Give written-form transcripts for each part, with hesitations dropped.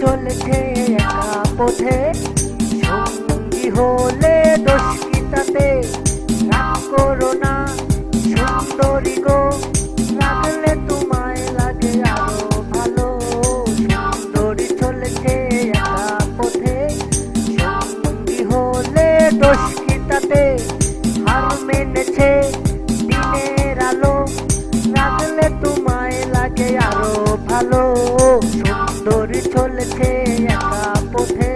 চলেছে একা পথে, সঙ্গী হলে দোষ কি তাতে? রাগ করো না সুন্দরী গো, লাগলে তোমায় লাগে আরো ভালো। সুন্দরী চলেছে একা পথে, সঙ্গী হলে দোষ কি তাতে? হার মেনেছে দিনের আলো, লাগলে তোমায় লাগে আরো ভালো। সুন্দরী চলেছে একা পথে।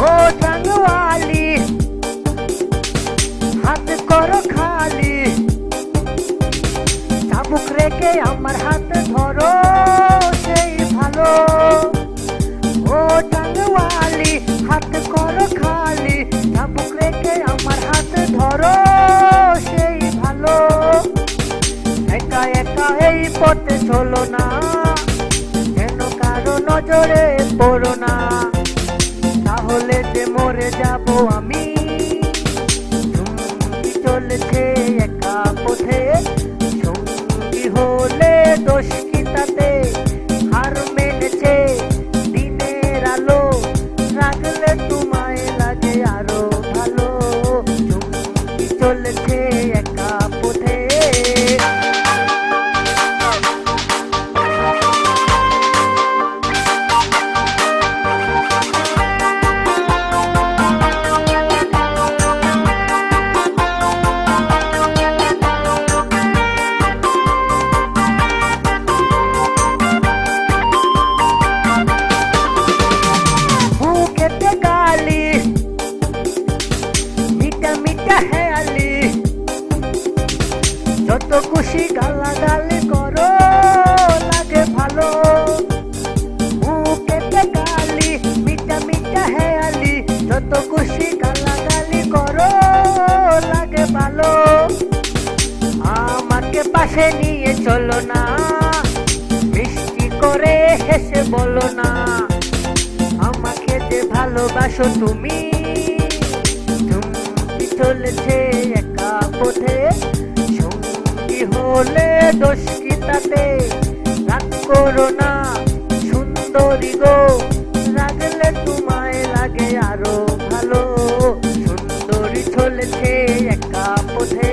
ও টাঙ্গওয়ালি হাত করো খালি, চাবুক রেখে আমার হাত ধরো সেই ভালো। ও টাঙ্গওয়ালি হাত করো খালি, চাবুক রেখে আমার হাত ধরো সেই ভালো। একা একা এই পথে চলো না, যেন কারো নজরে পড়ো না, তাহলে যে মরে যাব আমি। সঙ্গী চলেছে একা পথে, সঙ্গী হলে দোষ কি তাতে? হার মেনেছে দিনের আলো, রাগলে তোমায় লাগে আরো ভালো। সঙ্গী চলেছে একা পথে। যত খুশি গালাগালি করো লাগে ভালো, মুখেতে গালি মিঠা মিঠা হেয়ালি। যত খুশি গালাগালি করো লাগে ভালো। আমাকে পাশে নিয়ে চলো না, মিষ্টি করে হেসে বলো না, আমাকে যে ভালোবাসো তুমি। তুমি চলেছে একা পথে, সঙ্গী হলে দোষ কি তাতে? রাগ করো না সুন্দরী গো, রাগলে তোমায় লাগে আরো ভালো। সুন্দরী চলেছে একা পথে,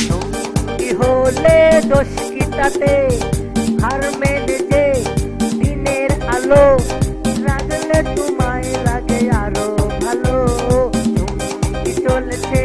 সঙ্গী হলে দোষ কি তাতে? হার মেনেছে দিনের আলো, রাগলে তোমায় লাগে আরো ভালো। সঙ্গী চলেছে